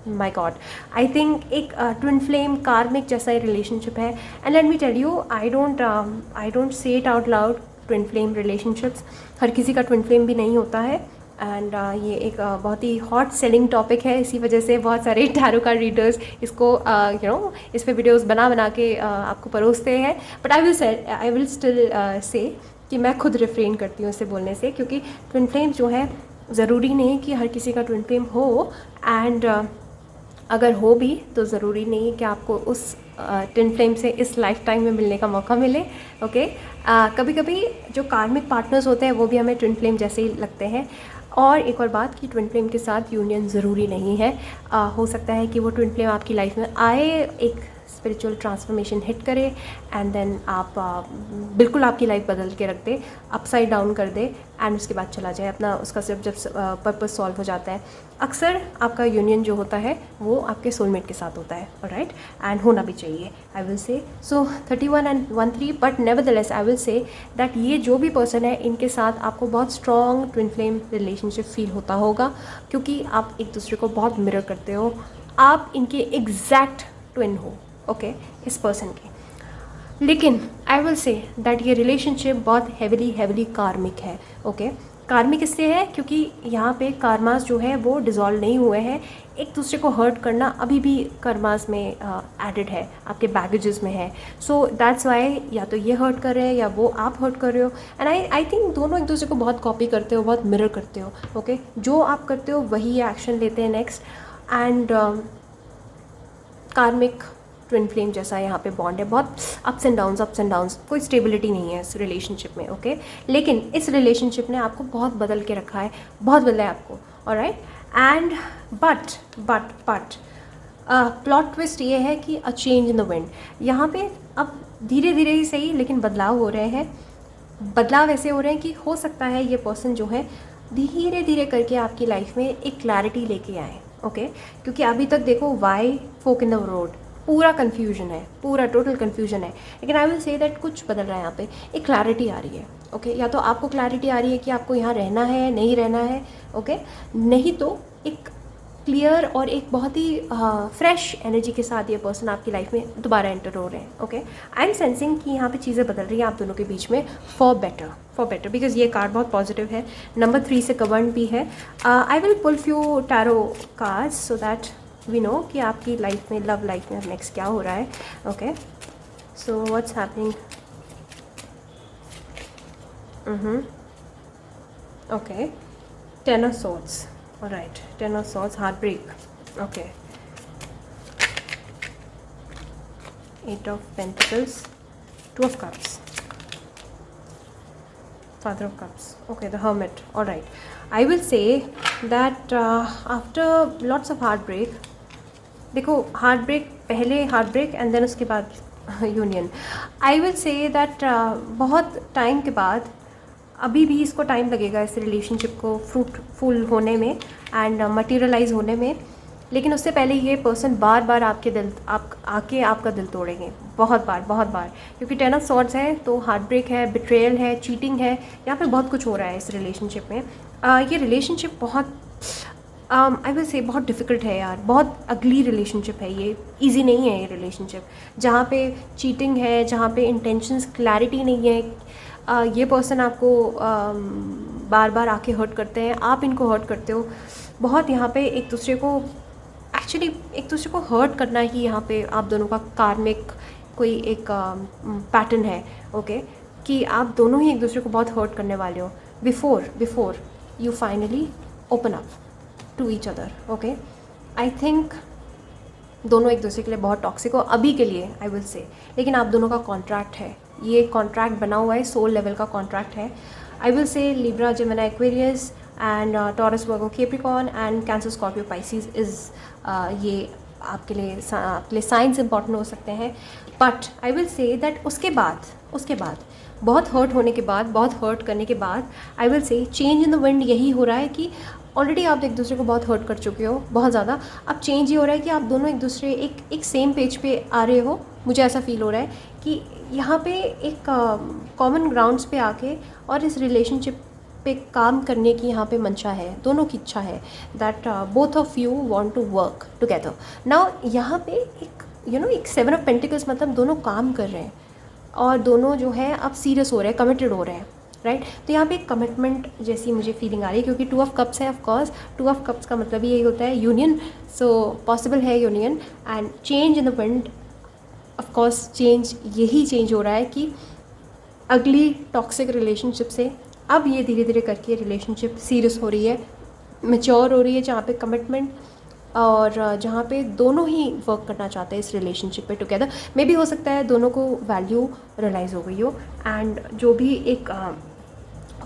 माई गॉड, आई थिंक एक ट्विन फ्लेम कार्मिक जैसा ही रिलेशनशिप है. And let me tell you, I don't say it out loud, twin flame relationships हर किसी का ट्विन फ्लेम भी नहीं होता है. एंड ये एक बहुत ही हॉट सेलिंग टॉपिक है. इसी वजह से बहुत सारे टैरो कार्ड रीडर्स इसको इस पे वीडियोस बना के आपको परोसते हैं. But I will still say कि मैं खुद रिफ्रेन करती हूँ इससे बोलने से, क्योंकि ट्विन फ्लेम जो है ज़रूरी नहीं कि हर किसी का ट्विन फ्लेम हो. एंड अगर हो भी तो ज़रूरी नहीं कि आपको उस ट्विन फ्लेम से इस लाइफ टाइम में मिलने का मौका मिले. ओके, कभी कभी जो कार्मिक पार्टनर्स होते हैं वो भी हमें ट्विन फ्लेम जैसे ही लगते हैं. और एक और बात कि ट्विन फ्लेम के साथ यूनियन ज़रूरी नहीं है. हो सकता है कि वो ट्विन फ्लेम आपकी लाइफ में आए, एक स्पिरिचुअल ट्रांसफॉर्मेशन हिट करे, एंड देन आप बिल्कुल आपकी लाइफ बदल के रख दे, अपसाइड डाउन कर दे, एंड उसके बाद चला जाए अपना, उसका सिर्फ जब पर्पस सॉल्व हो जाता है. अक्सर आपका यूनियन जो होता है वो आपके सोलमेट के साथ होता है, ऑलराइट, एंड होना भी चाहिए, आई विल से. सो 31 and 13, but nevertheless I will say that ये जो भी पर्सन है इनके साथ आपको बहुत strong twin flame relationship feel होता होगा, क्योंकि आप एक दूसरे को बहुत मिरर करते हो. आप इनके एग्जैक्ट ट्विन हो, ओके, इस पर्सन के. लेकिन आई विल से दैट ये रिलेशनशिप बहुत हैविली कार्मिक है. ओके, कार्मिक इससे है क्योंकि यहाँ पे कार्मास जो है वो डिज़ोल्व नहीं हुए हैं. एक दूसरे को हर्ट करना अभी भी कर्मास में एडेड है, आपके बैगेजेस में है. सो दैट्स वाई या तो ये हर्ट कर रहे हैं या वो आप हर्ट कर रहे हो. एंड आई थिंक दोनों एक दूसरे को बहुत कॉपी करते हो, बहुत मिरर करते हो. ओके, जो आप करते हो वही एक्शन लेते हैं नेक्स्ट. एंड कार्मिक ट्विन फ्लेम जैसा यहाँ पे बॉन्ड है, बहुत अप्स एंड डाउन्स, कोई स्टेबिलिटी नहीं है इस रिलेशनशिप में. ओके, लेकिन इस रिलेशनशिप ने आपको बहुत बदल के रखा है, बहुत बदला है आपको, alright. And but plot twist ये है कि a change in the wind. यहाँ पे अब धीरे धीरे ही सही लेकिन बदलाव हो रहे हैं. बदलाव ऐसे हो रहे हैं कि हो सकता है ये पर्सन जो है धीरे धीरे करके आपकी लाइफ में एक क्लैरिटी लेके आए. ओके, क्योंकि अभी तक देखो why fork in the road, पूरा कन्फ्यूजन है, पूरा टोटल कन्फ्यूजन है. लेकिन आई विल से दैट कुछ बदल रहा है यहाँ पे, एक क्लैरिटी आ रही है. ओके, या तो आपको क्लैरिटी आ रही है कि आपको यहाँ रहना है नहीं रहना है. ओके, नहीं तो एक क्लियर और एक बहुत ही फ्रेश एनर्जी के साथ ये पर्सन आपकी लाइफ में दोबारा एंटर हो रहे हैं. ओके, आई एम सेंसिंग कि यहाँ पे चीज़ें बदल रही हैं आप दोनों के बीच में फॉर बेटर, बिकॉज ये कार्ड बहुत पॉजिटिव है. नंबर 3 से गवर्न भी है. I will pull few tarot cards so that we know कि आपकी लाइफ में, लव लाइफ में अब नेक्स्ट क्या हो रहा है. Okay, so what's happening. Okay, 10 of swords. All right, 10 of swords, heartbreak. Okay, 8 of pentacles, 2 of cups, father of cups. Okay, the hermit. All right, I will say that after lots of heartbreak, देखो heartbreak पहले heartbreak and then उसके बाद union. I will say that बहुत टाइम के बाद, अभी भी इसको टाइम लगेगा इस रिलेशनशिप को फ्रूटफुल होने में एंड मटीरियलाइज होने में. लेकिन उससे पहले ये पर्सन बार बार आके आपका दिल तोड़ेंगे, बहुत बार, क्योंकि 10 of swords है तो हार्ट ब्रेक है, बिट्रेयल है, चीटिंग है, यहाँ पे बहुत कुछ हो रहा है इस रिलेशनशिप में. ये रिलेशनशिप बहुत आई विल से बहुत डिफ़िकल्ट है यार, बहुत अगली रिलेशनशिप है ये, इजी नहीं है ये रिलेशनशिप. जहाँ पे चीटिंग है, जहाँ पे इंटेंशंस क्लैरिटी नहीं है, ये पर्सन आपको बार बार आके हर्ट करते हैं, आप इनको हर्ट करते हो बहुत. यहाँ पे एक दूसरे को एक्चुअली एक दूसरे को हर्ट करना ही यहाँ पे आप दोनों का कार्मिक कोई एक पैटर्न है. ओके, कि आप दोनों ही एक दूसरे को बहुत हर्ट करने वाले हो before you finally open up to each other. Okay, I think दोनों एक दूसरे के लिए बहुत टॉक्सिक हो अभी के लिए, आई विल से. लेकिन आप दोनों का कॉन्ट्रैक्ट है, ये कॉन्ट्रैक्ट बना हुआ है, सोल लेवल का कॉन्ट्रैक्ट है. आई विल से Libra, Gemini, Aquarius and taurus, Virgo, Capricorn and cancer, Scorpio, Pisces is ये आपके लिए साइंस इंपॉर्टेंट हो सकते हैं. But I will say that उसके बाद बहुत हर्ट होने के बाद, बहुत हर्ट करने के बाद, आई विल से चेंज इन द विंड यही हो रहा है कि ऑलरेडी आप एक दूसरे को बहुत हर्ट कर चुके हो बहुत ज़्यादा. अब चेंज ये हो रहा है कि आप दोनों एक दूसरे एक सेम पेज पे आ रहे हो. मुझे ऐसा फील हो रहा है कि यहाँ पे एक कॉमन ग्राउंड्स पे आके और इस रिलेशनशिप पे काम करने की यहाँ पे मंशा है, दोनों की इच्छा है, that both of you want to work together. Now यहाँ पे एक एक 7 ऑफ पेंटिकल्स, मतलब दोनों काम कर रहे हैं और दोनों जो है अब सीरियस हो रहे हैं, कमिटेड हो रहे हैं, राइट। तो यहाँ पे एक कमिटमेंट जैसी मुझे फीलिंग आ रही है, क्योंकि 2 ऑफ कप्स है, ऑफ कोर्स 2 ऑफ कप्स का मतलब ही यही होता है यूनियन। सो पॉसिबल है union and change in the wind. Of course change, यही चेंज हो रहा है कि अगली टॉक्सिक रिलेशनशिप से अब ये धीरे धीरे करके रिलेशनशिप सीरियस हो रही है, मैच्योर हो रही है, जहाँ पे कमिटमेंट और जहाँ पे दोनों ही वर्क करना चाहते हैं इस रिलेशनशिप पे टुगेदर। मे भी हो सकता है दोनों को वैल्यू रियलाइज़ हो गई हो एंड जो भी एक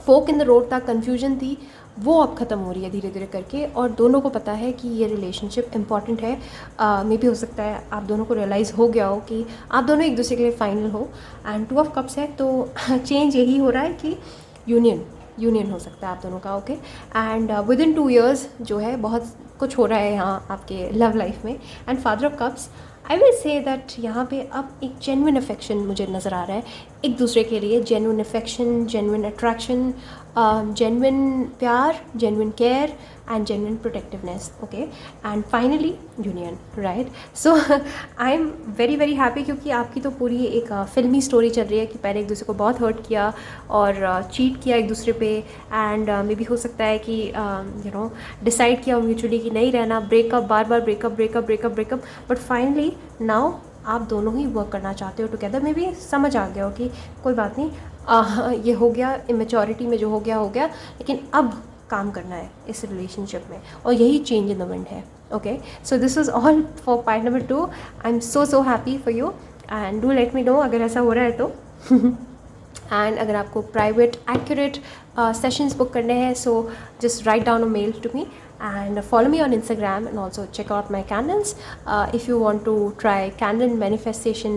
फोक इन द रोड था, कन्फ्यूजन थी, वो अब ख़त्म हो रही है धीरे धीरे करके और दोनों को पता है कि ये रिलेशनशिप इम्पॉर्टेंट है। मे भी हो सकता है आप दोनों को रियलाइज़ हो गया हो कि आप दोनों एक दूसरे के लिए फाइनल हो। एंड 2 ऑफ कप्स है तो चेंज यही हो रहा है कि यूनियन हो सकता है आप दोनों का, okay. And with in 2 years जो है बहुत कुछ हो रहा है यहाँ आपके लव लाइफ में। And father of cups, I will say that यहाँ पे अब एक जेन्युइन अफेक्शन मुझे नज़र आ रहा है एक दूसरे के लिए, genuine affection, genuine attraction, genuine प्यार, genuine care and genuine protectiveness, okay. And finally union, right. So I am very very happy, क्योंकि आपकी तो पूरी एक फिल्मी स्टोरी चल रही है कि पहले एक दूसरे को बहुत हर्ट किया और चीट किया एक दूसरे पे एंड मे बी हो सकता है कि डिसाइड किया म्यूचुअली कि नहीं रहना, breakup, bar bar breakup, but finally now आप दोनों ही वर्क करना चाहते हो टुगेदर। मे बी समझ आ गया हो कि कोई बात नहीं, ये हो गया, इमेच्योरिटी में जो हो गया, लेकिन अब काम करना है इस रिलेशनशिप में और यही चेंज इन द विंड है, okay. So this was all for part number 2। I am so happy for you and do let me know अगर ऐसा हो रहा है तो। एंड अगर आपको प्राइवेट एक्यूरेट सेशंस बुक करने हैं, so just write down a mail to me and follow me on Instagram and also check out my candles. If you want to try candle manifestation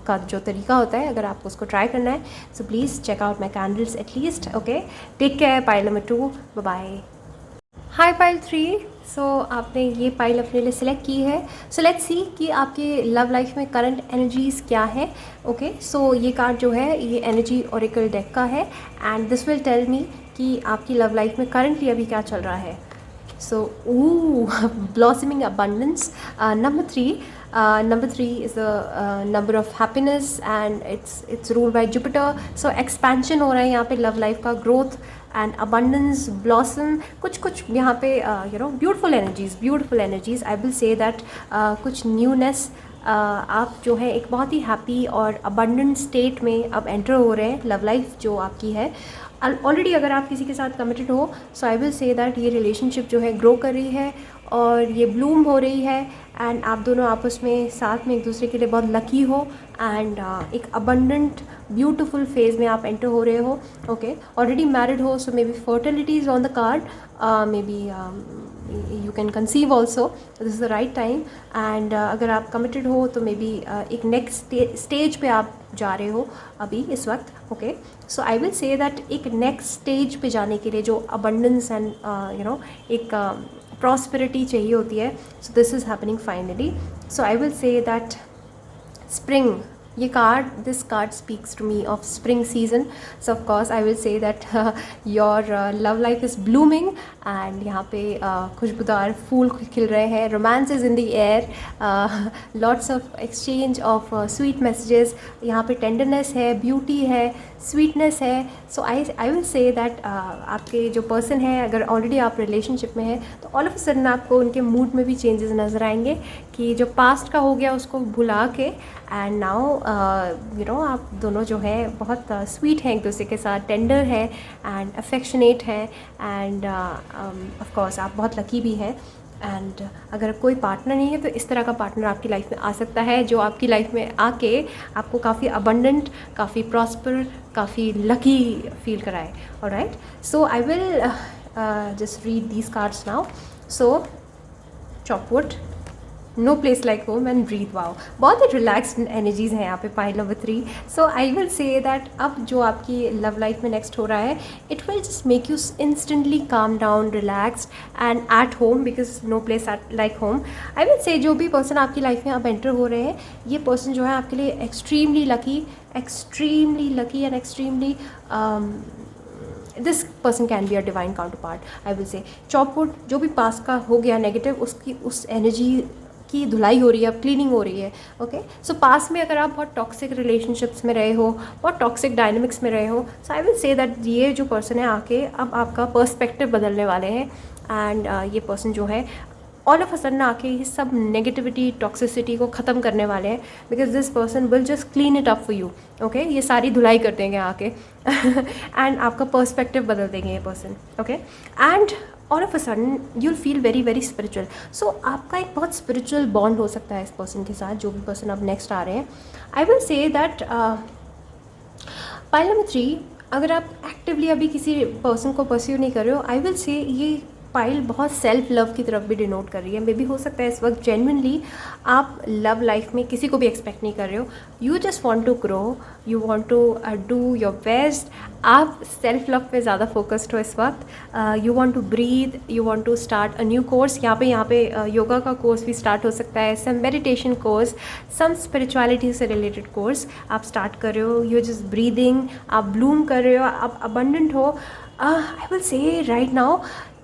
का जो तरीका होता है, अगर आपको उसको try करना है, so please check out my candles at least, okay. Take care, pile number 2, bye bye. Hi pile 3. सो आपने ये पाइल अपने लिए सिलेक्ट की है, सो लेट्स सी कि आपके लव लाइफ में करंट एनर्जीज़ क्या है, ओके। सो ये कार्ड जो है ये एनर्जी ओरेकल डेक का है and this will tell me कि आपकी लव लाइफ में करंटली अभी क्या चल रहा है। So, blossoming abundance. Number 3. Number 3 is the number of happiness and it's ruled by Jupiter. So expansion हो रहा है यहाँ पे love life का, growth and abundance, blossom, कुछ यहाँ पे beautiful energies. I will say that कुछ newness, आप जो है एक बहुत ही हैप्पी और अबंडेंट स्टेट में अब एंटर हो रहे हैं। लव लाइफ जो आपकी है ऑलरेडी, अगर आप किसी के साथ कमिटेड हो, सो आई विल से दैट ये रिलेशनशिप जो है ग्रो कर रही है और ये ब्लूम हो रही है एंड आप दोनों आपस में साथ में एक दूसरे के लिए बहुत लकी हो एंड एक अबंडेंट ब्यूटीफुल फेज में आप एंटर हो रहे हो, ओके। ऑलरेडी मैरिड हो, so maybe fertility is on the card, maybe you can conceive also, this is the right time. And अगर आप कमिटेड हो तो मे बी एक नेक्स्ट स्टेज पे आप जा रहे हो अभी इस वक्त, okay. So I will say that एक नेक्स्ट स्टेज पे जाने के लिए जो अबंडेंस एंड एक प्रॉस्पेरिटी चाहिए होती है, so this is happening finally. So I will say that spring, ये card, this card speaks to me of spring season, so of course I will say that your love life is blooming and यहाँ पे खुशबूदार फूल खिल रहे हैं, romance is in the air, lots of exchange of sweet messages, यहाँ पे टेंडरनेस है, ब्यूटी है, स्वीटनेस है। सो आई विल से दैट आपके जो पर्सन है, अगर ऑलरेडी आप रिलेशनशिप में हैं तो ऑल ऑफ अ सडन आपको उनके मूड में भी चेंजेस नज़र आएंगे कि जो पास्ट का हो गया उसको भुला के एंड नाउ आप दोनों जो है बहुत स्वीट हैं एक दूसरे के साथ, टेंडर है एंड अफेक्शनेट है एंड ऑफ कोर्स आप बहुत लकी भी हैं। एंड अगर कोई पार्टनर नहीं है तो इस तरह का पार्टनर आपकी लाइफ में आ सकता है जो आपकी लाइफ में आके आपको काफ़ी अबंडेंट, काफ़ी प्रॉस्पर, काफ़ी लकी फील कराए, alright. So I will just read these cards now. So chop wood, no place like home and breathe, wow, बहुत ही रिलैक्सड एनर्जीज़ हैं यहाँ पे pile number 3। So I will say that अब जो आपकी लव लाइफ में नेक्स्ट हो रहा है, it will just make you instantly calm down, relaxed and at home, because no place like home. I will say जो भी पर्सन आपकी लाइफ में अब एंटर हो रहे हैं, ये पर्सन जो है आपके लिए extremely lucky and extremely this person can be a divine counterpart. I will say chop wood, जो भी पास का हो गया नेगेटिव, उसकी उस एनर्जी की धुलाई हो रही है, अब क्लीनिंग हो रही है। ओके, सो पास में अगर आप बहुत टॉक्सिक रिलेशनशिप्स में रहे हो, बहुत टॉक्सिक डायनेमिक्स में रहे हो, सो आई विल से दैट ये जो पर्सन है आके अब आपका पर्सपेक्टिव बदलने वाले हैं। एंड ये पर्सन जो है ऑल ऑफ अ सडन आके ये सब नेगेटिविटी टॉक्सिसिटी को ख़त्म करने वाले हैं, because this person will just clean it up for you. Okay, ये सारी धुलाई कर देंगे आके एंड आपका पर्सपेक्टिव बदल देंगे ये person. Okay, and all of a sudden you'll feel very very spiritual. So आपका एक बहुत स्पिरिचुअल बॉन्ड हो सकता है इस पर्सन के साथ, जो भी पर्सन अब नेक्स्ट आ रहे हैं। आई will say that pile number 3, अगर आप एक्टिवली अभी किसी पर्सन को परस्यू नहीं कर रहे हो, आई विल से ये पाइल बहुत सेल्फ लव की तरफ भी डिनोट कर रही है। मे बी हो सकता है इस वक्त जेन्युइनली आप लव लाइफ में किसी को भी एक्सपेक्ट नहीं कर रहे हो, you just want to grow, you want to do your best. आप सेल्फ लव पे ज़्यादा फोकस्ड हो इस वक्त। You want to breathe, you want to start a new course. यहाँ पे योगा का कोर्स भी स्टार्ट हो सकता है, some meditation course, some spirituality से रिलेटेड कोर्स आप स्टार्ट कर रहे हो। यू जस्ट ब्रीदिंग, आप ब्लूम कर रहे हो, आप अबंडेंट हो। I will say right now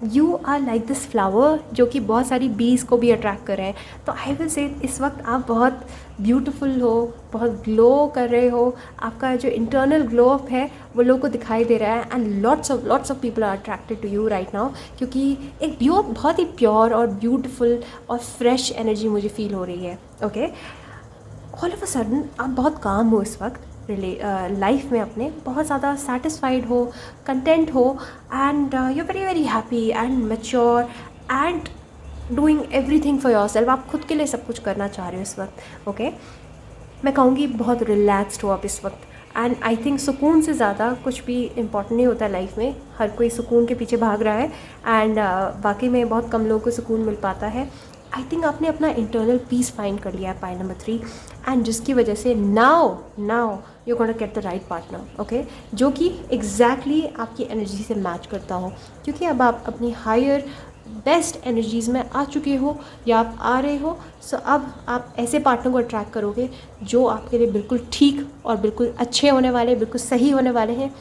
you are like this flower जो कि बहुत सारी बीज को भी अट्रैक्ट कर रहे हैं। तो आई विल से इस वक्त आप बहुत ब्यूटीफुल हो, बहुत ग्लो कर रहे हो, आपका जो इंटरनल ग्लो अप है वो लोगों को दिखाई दे रहा है। And lots of people are attracted to you right now, क्योंकि एक बहुत ही प्योर और ब्यूटीफुल और फ्रेश एनर्जी मुझे फील हो रही है। Okay, all of a sudden आप बहुत काम हो इस वक्त लाइफ में, अपने बहुत ज़्यादा सेटिस्फाइड हो, कंटेंट हो, and you very very happy and mature and doing everything for your self. आप खुद के लिए सब कुछ करना चाह रहे हो इस वक्त। ओके, मैं कहूँगी बहुत रिलैक्स्ड हो आप इस वक्त। एंड आई थिंक सुकून से ज़्यादा कुछ भी इम्पॉर्टेंट नहीं होता लाइफ में। हर कोई सुकून के पीछे भाग रहा है एंड वाकई में बहुत कम लोगों को सुकून मिल पाता है। आई थिंक आपने अपना इंटरनल पीस फाइंड कर लिया है पाइल नंबर 3, एंड जिसकी वजह से now you gonna get the right partner. Okay, जो कि एग्जैक्टली आपकी एनर्जी से मैच करता हो, क्योंकि अब आप अपनी हायर बेस्ट एनर्जीज़ में आ चुके हो या आप आ रहे हो। सो अब आप ऐसे पार्टनर को अट्रैक्ट करोगे जो आपके लिए बिल्कुल ठीक और बिल्कुल अच्छे होने वाले, बिल्कुल सही होने वाले हैं,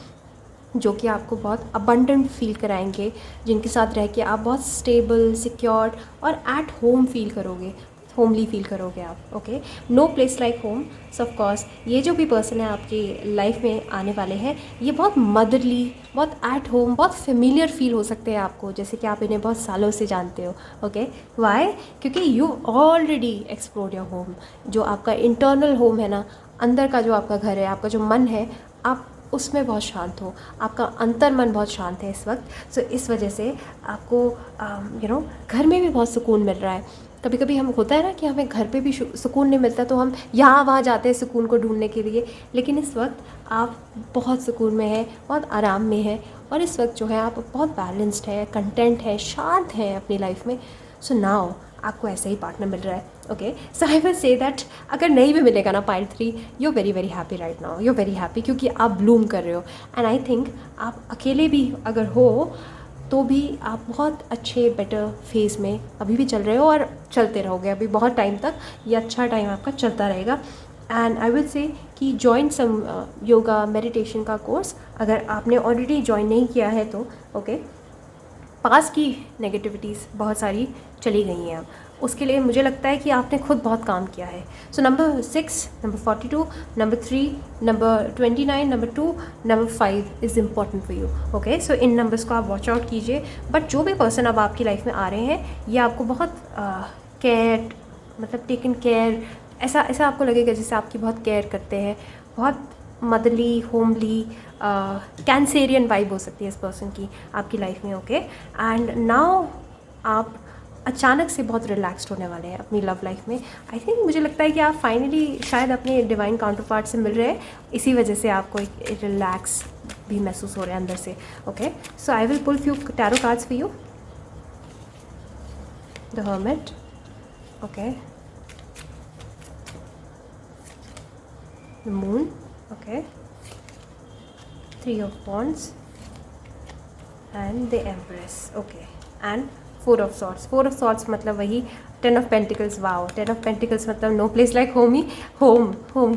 जो कि आपको बहुत अबंडेंट फील कराएंगे, जिनके साथ रह के आप बहुत स्टेबल, सिक्योर्ड और एट होम फील करोगे, होमली फील करोगे आप। Okay, no place like home. So of course ये जो भी पर्सन है आपकी लाइफ में आने वाले हैं, ये बहुत मदरली, बहुत एट होम, बहुत फेमिलियर फील हो सकते हैं आपको, जैसे कि आप इन्हें बहुत सालों से जानते हो। Okay, why? क्योंकि you already explored your home. जो आपका इंटरनल होम है ना, अंदर का जो आपका घर है, आपका जो मन है, आप उसमें बहुत शांत हो, आपका अंतर मन बहुत शांत है इस वक्त। सो इस वजह से आपको घर में भी बहुत सुकून मिल रहा है। कभी कभी हम होता है ना कि हमें घर पे भी सुकून नहीं मिलता, तो हम यहाँ वहाँ जाते हैं सुकून को ढूंढने के लिए, लेकिन इस वक्त आप बहुत सुकून में हैं, बहुत आराम में हैं, और इस वक्त जो है आप बहुत बैलेंस्ड है, कंटेंट है, शांत हैं अपनी लाइफ में। सो नाउ आपको ऐसा ही पार्टनर मिल रहा है। Okay, so I will say that अगर नहीं भी मिलेगा ना pile 3, you very very happy right now, you very happy, क्योंकि आप ब्लूम कर रहे हो। एंड आई थिंक आप अकेले भी अगर हो तो भी आप बहुत अच्छे बेटर फेज में अभी भी चल रहे हो और चलते रहोगे अभी बहुत टाइम तक। ये अच्छा टाइम आपका चलता रहेगा। एंड आई विल से कि जॉइन सम योगा मेडिटेशन का कोर्स, अगर आपने ऑलरेडी ज्वाइन नहीं किया है तो। ओके, पास की नेगेटिविटीज़ बहुत सारी चली गई हैं अब, उसके लिए मुझे लगता है कि आपने खुद बहुत काम किया है। So number 6, number 42, number 3, number 29, number 2, number 5 is important for you. Okay, so in numbers को आप वॉच आउट कीजिए। बट जो भी पर्सन अब आपकी लाइफ में आ रहे हैं, ये आपको बहुत केयर, मतलब टेकन केयर, ऐसा आपको लगेगा जैसे आपकी बहुत केयर करते हैं, बहुत मदरली, होमली, कैंसेरियन वाइब हो सकती है इस पर्सन की आपकी लाइफ में। ओके, एंड नाउ आप अचानक से बहुत रिलैक्स्ड होने वाले हैं अपनी लव लाइफ में। आई थिंक मुझे लगता है कि आप फाइनली शायद अपने डिवाइन काउंटर पार्ट से मिल रहे हैं, इसी वजह से आपको एक रिलैक्स भी महसूस हो रहा है अंदर से। Okay, so I will pull few tarot cards for you. The hermit, okay, the moon, okay, 3 of Wands and the Empress. Okay, and four of swords मतलब वही 10 of pentacles. Wow, 10 of pentacles मतलब नो प्लेस लाइक होम ही, होम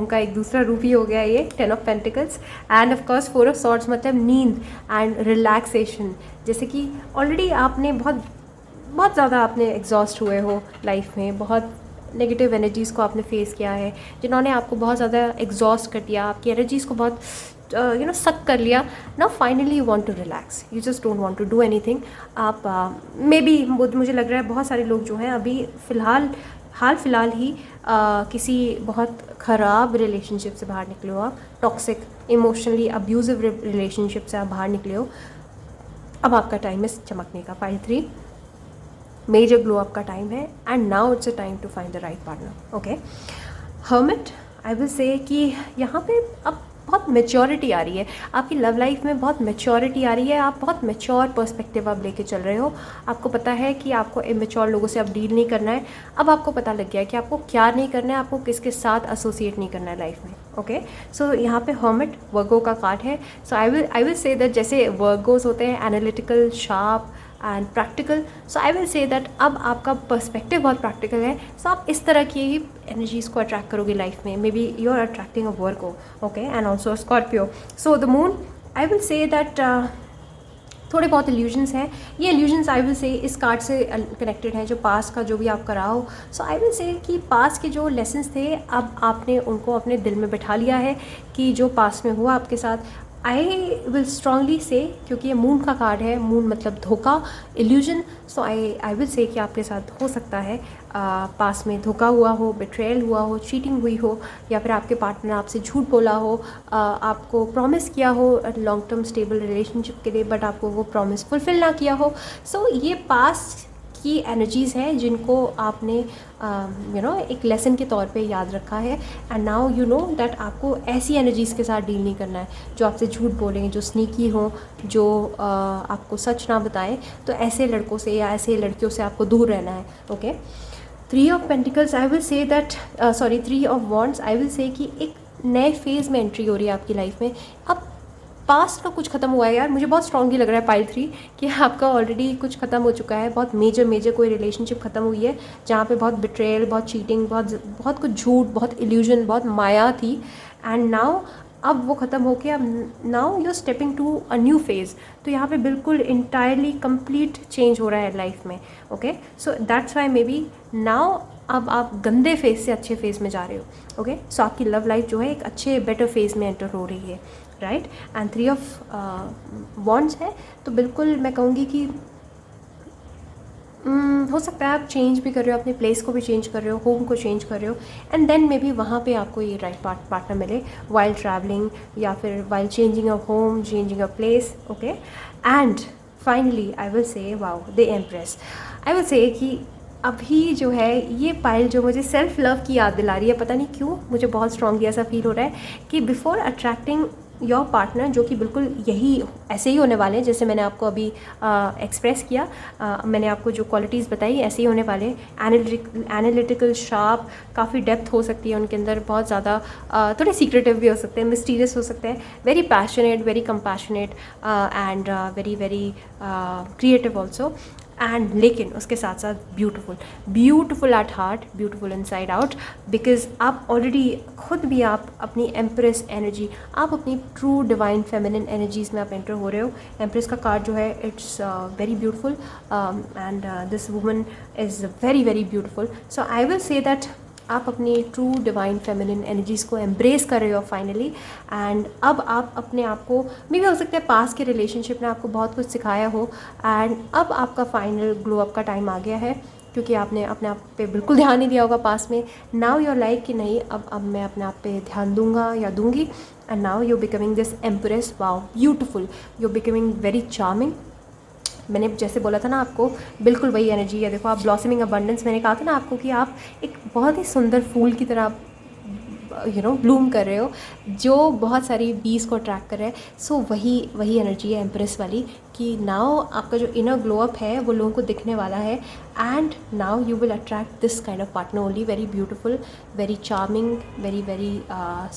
का एक दूसरा रूप ही हो गया ये 10 of pentacles. And of course 4 of swords मतलब नींद एंड रिलैक्सेशन। जैसे कि ऑलरेडी आपने बहुत ज़्यादा आपने एग्जॉस्ट हुए हो लाइफ में, बहुत नेगेटिव एनर्जीज़ को आपने फेस किया है, जिन्होंने आपको बहुत ज़्यादा एग्जॉस्ट कर दिया, आपकी एनर्जीज़ को बहुत सक कर लिया। Now finally you want to relax, you just don't want to do anything. आप मे बी मुझे लग रहा है बहुत सारे लोग जो हैं अभी हाल फिलहाल ही किसी बहुत ख़राब रिलेशनशिप से बाहर निकले हो, आप टॉक्सिक इमोशनली अब्यूजिव रिलेशनशिप से आप बाहर निकले हो। अब आपका टाइम है चमकने का। पाइल 3 मेजर ग्लो अप का टाइम है and now it's a time to find the right partner. Okay, hermit, I will say कि यहाँ पे अब बहुत मेच्योरिटी आ रही है आपकी लव लाइफ में, बहुत मेच्योरिटी आ रही है। आप बहुत मेच्योर पर्सपेक्टिव आप लेके चल रहे हो। आपको पता है कि आपको इमेच्योर लोगों से अब डील नहीं करना है। अब आपको पता लग गया है कि आपको क्या नहीं करना है, आपको किसके साथ एसोसिएट नहीं करना है लाइफ में। ओके, सो यहाँ पे हर्मिट वर्गो का कार्ड है। सो आई विल से दैट जैसे वर्गोस होते हैं analytical, sharp and practical, so I will say that अब आपका पर्सपेक्टिव बहुत प्रैक्टिकल है। सो आप इस तरह की ही एनर्जीज़ को अट्रैक्ट करोगे लाइफ में। Maybe you are attracting a Virgo, okay, and also Scorpio. So the moon, I will say that थोड़े बहुत इल्यूजन्स हैं। ये इल्यूजन्स आई विल से इस कार्ड से कनेक्टेड हैं, जो पास का जो भी आप करा हो। सो आई विल से कि पास के जो लेसन्स थे अब आपने उनको अपने दिल में बैठा लिया है कि जो पास में हुआ आपके साथ। आई विल स्ट्रांगली से, क्योंकि ये मून का कार्ड है, मून मतलब धोखा, illusion. So I will say कि आपके साथ हो सकता है पास में धोखा हुआ हो, बिट्रेयल हुआ हो, चीटिंग हुई हो, या फिर आपके पार्टनर आपसे झूठ बोला हो, आपको प्रॉमिस किया हो लॉन्ग टर्म स्टेबल रिलेशनशिप के लिए, बट आपको वो प्रॉमिस फुलफिल ना किया हो। सो ये पास की एनर्जीज़ हैं जिनको आपने एक लेसन के तौर पे याद रखा है। And now you know that आपको ऐसी एनर्जीज़ के साथ डील नहीं करना है जो आपसे झूठ बोलेंगे, जो स्नीकी हो, जो आपको सच ना बताएं। तो ऐसे लड़कों से या ऐसे लड़कियों से आपको दूर रहना है। Okay, 3 of pentacles, I will say that 3 of wands, I will say कि एक नए फेज़ में एंट्री हो रही है आपकी लाइफ में। अब पास्ट का कुछ ख़त्म हुआ है यार, मुझे बहुत स्ट्रांगली लग रहा है पाइल 3 कि आपका ऑलरेडी कुछ ख़त्म हो चुका है। बहुत मेजर कोई रिलेशनशिप ख़त्म हुई है जहाँ पे बहुत बिट्रेयल, बहुत चीटिंग, बहुत कुछ झूठ, बहुत इल्यूजन, बहुत माया थी। एंड नाउ अब वो ख़त्म होके अब now you are stepping to a new phase. तो यहाँ पे बिल्कुल इंटायरली कंप्लीट चेंज हो रहा है लाइफ में। Okay, so that's why may be now अब आप गंदे फेज़ से अच्छे फेज़ में जा रहे हो। ओके, सो आपकी लव लाइफ जो है एक अच्छे बेटर फेज़ में एंटर हो रही है, राइट। एंड 3 ऑफ वॉन्ड्स है, तो बिल्कुल मैं कहूँगी कि हो सकता है आप चेंज भी कर रहे हो, अपने प्लेस को भी चेंज कर रहे हो, होम को चेंज कर रहे हो, एंड देन मे बी वहाँ पे आपको ये राइट पार्टनर मिले वाइल ट्रैवलिंग या फिर while changing a home, changing a place. Okay, and finally I will से wow the empress. I will say कि अभी जो है ये पाइल जो मुझे सेल्फ लव की याद दिला रही है, पता नहीं क्यों मुझे बहुत स्ट्रांगली ऐसा फील हो रहा है कि बिफोर अट्रैक्टिंग योर पार्टनर, जो कि बिल्कुल यही ऐसे ही होने वाले हैं जैसे मैंने आपको अभी एक्सप्रेस किया, मैंने आपको जो क्वालिटीज़ बताई ऐसे ही होने वाले हैं। एनालिटिकल, शार्प, काफ़ी डेप्थ हो सकती है उनके अंदर, बहुत ज़्यादा थोड़े सीक्रेटिव भी हो सकते हैं, मिस्टीरियस हो सकते हैं, very passionate, very compassionate and very creative also. And लेकिन उसके साथ साथ beautiful at heart, beautiful inside out, because आप ऑलरेडी खुद भी आप अपनी एम्प्रेस एनर्जी, आप अपनी ट्रू डिवाइन फेमिनिन एनर्जीज़ में आप एंटर हो रहे हो। एम्प्रेस का कार्ड जो है it's very beautiful and this woman is very beautiful. So I will say that आप अपनी ट्रू डिवाइन फेमिनिन एनर्जीज़ को एम्ब्रेस कर रहे हो फाइनली। एंड अब आप अपने आप को, मे भी हो सकता है पास के रिलेशनशिप ने आपको बहुत कुछ सिखाया हो, एंड अब आपका फाइनल ग्लो अप का टाइम आ गया है, क्योंकि आपने अपने आप पे बिल्कुल ध्यान नहीं दिया होगा पास में। नाउ यूर लाइक कि नहीं, अब मैं अपने आप पे ध्यान दूंगा या दूंगी, and now you becoming this empress. Wow beautiful, you becoming very charming. मैंने जैसे बोला था ना आपको, बिल्कुल वही एनर्जी है। देखो आप ब्लॉसमिंग अबंडेंस, मैंने कहा था ना आपको कि आप एक बहुत ही सुंदर फूल की तरह ब्लूम कर रहे हो, जो बहुत सारी बीज को अट्रैक्ट कर रहा है। सो वही एनर्जी है एम्प्रेस वाली, कि नाउ आपका जो इनर ग्लो अप है वो लोगों को दिखने वाला है, and now you will attract this kind of partner only, very beautiful, very charming, very very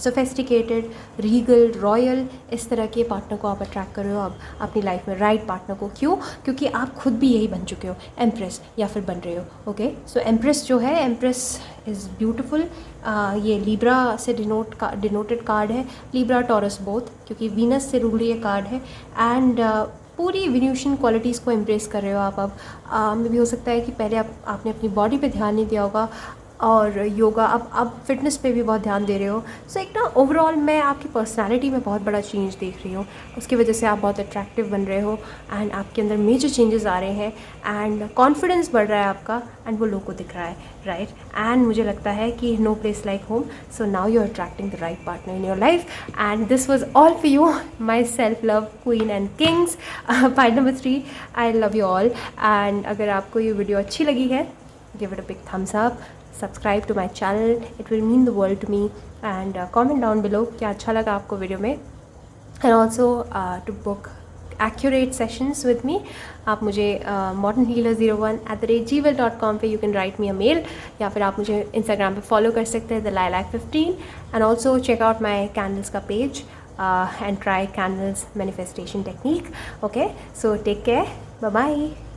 sophisticated, Regal, royal, इस तरह के पार्टनर को आप अट्रैक्ट कर रहे हो अब अपनी लाइफ में, राइट पार्टनर को। क्यों? क्योंकि आप खुद भी यही बन चुके हो, एम्प्रेस, या फिर बन रहे हो। ओके, सो एम्प्रेस जो है, एम्प्रेस इज़ ब्यूटिफुल। ये लिब्रा से डिनोटेड कार्ड है, लिब्रा टॉरस बोथ, क्योंकि वीनस से रूल ये कार्ड है, एंड पूरी विन्यूशन क्वालिटीज़ को एम्ब्रेस कर रहे हो आप अब। में भी हो सकता है कि पहले आपने अपनी बॉडी पे ध्यान नहीं दिया होगा, और योगा अब फिटनेस पे भी बहुत ध्यान दे रहे हो। सो एक ना ओवरऑल मैं आपकी पर्सनालिटी में बहुत बड़ा चेंज देख रही हूँ, उसकी वजह से आप बहुत अट्रैक्टिव बन रहे हो, एंड आपके अंदर मेजर चेंजेस आ रहे हैं, एंड कॉन्फिडेंस बढ़ रहा है आपका, एंड वो लोगों को दिख रहा है, राइट। एंड मुझे लगता है कि no place like home, so now you are attracting the right partner in your life, and this was all for you, my self love queen and kings. Point number 3, I love you all, and अगर आपको ये वीडियो अच्छी लगी है, give it a big thumbs up, subscribe to my channel, it will mean the world to me, and comment down below क्या अच्छा लगा आपको वीडियो में, and also to book accurate sessions with me, आप मुझे modernhealer01@gmail.com पे you can write me a mail, या फिर आप मुझे Instagram पे फॉलो कर सकते हैं thelilac15, and also check out my candles का page and try candles manifestation technique. Okay, so take care, bye bye.